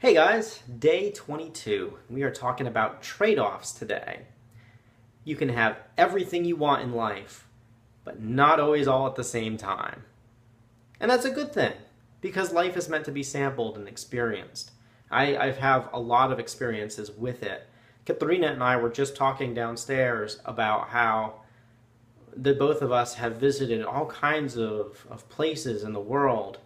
Hey guys, day 22. We are talking about trade-offs today. You can have everything you want in life, but not always all at the same time. And that's a good thing, because life is meant to be sampled and experienced. I've have a lot of experiences with it. Katharina and I were just talking downstairs about how the both of us have visited all kinds of places in the world.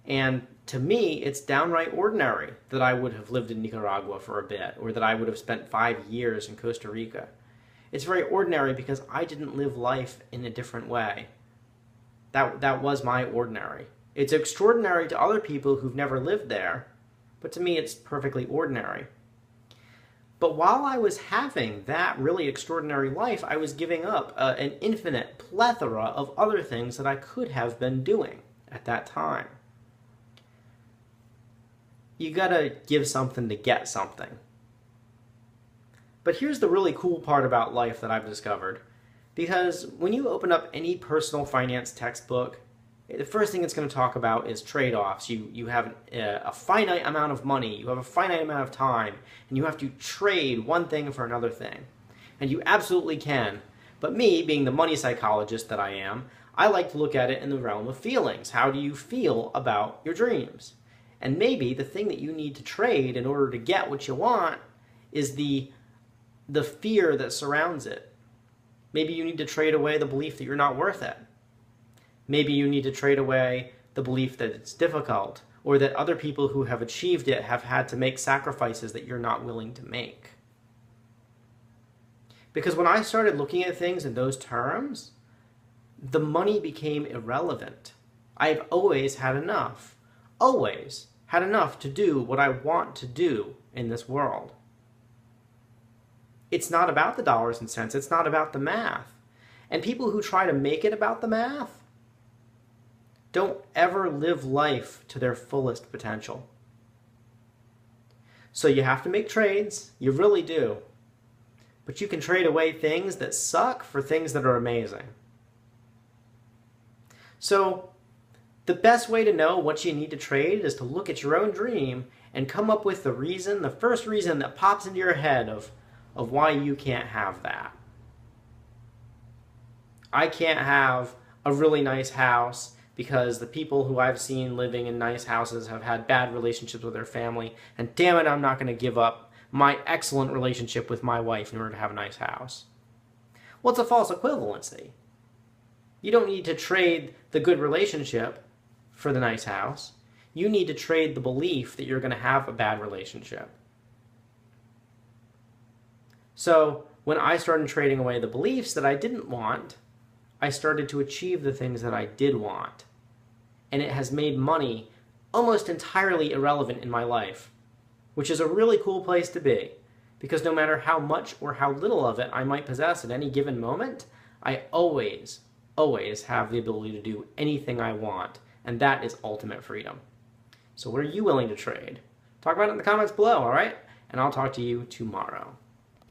And to me, it's downright ordinary that I would have lived in Nicaragua for a bit, or that I would have spent 5 years in Costa Rica. It's very ordinary because I didn't live life in a different way. That was my ordinary. It's extraordinary to other people who've never lived there, but to me it's perfectly ordinary. But while I was having that really extraordinary life, I was giving up an infinite plethora of other things that I could have been doing at that time. You gotta give something to get something. But here's the really cool part about life that I've discovered. Because when you open up any personal finance textbook, the first thing it's going to talk about is trade-offs. You have a finite amount of money, you have a finite amount of time, and you have to trade one thing for another thing. And you absolutely can. But me, being the money psychologist that I am, I like to look at it in the realm of feelings. How do you feel about your dreams? And maybe the thing that you need to trade in order to get what you want is the fear that surrounds it. Maybe you need to trade away the belief that you're not worth it. Maybe you need to trade away the belief that it's difficult, or that other people who have achieved it have had to make sacrifices that you're not willing to make. Because when I started looking at things in those terms, the money became irrelevant. I've always had enough. Always had enough to do what I want to do in this world. It's not about the dollars and cents. It's not about the math. And people who try to make it about the math don't ever live life to their fullest potential. So you have to make trades. You really do. But you can trade away things that suck for things that are amazing. So the best way to know what you need to trade is to look at your own dream and come up with the first reason that pops into your head of why you can't have that. I can't have a really nice house because the people who I've seen living in nice houses have had bad relationships with their family, and damn it, I'm not going to give up my excellent relationship with my wife in order to have a nice house. Well, it's a false equivalency. You don't need to trade the good relationship for the nice house. You need to trade the belief that you're going to have a bad relationship. So when I started trading away the beliefs that I didn't want, I started to achieve the things that I did want. And it has made money almost entirely irrelevant in my life, which is a really cool place to be, because no matter how much or how little of it I might possess at any given moment, I always have the ability to do anything I want, and that is ultimate freedom. So what are you willing to trade? Talk about it in the comments below, all right? And I'll talk to you tomorrow.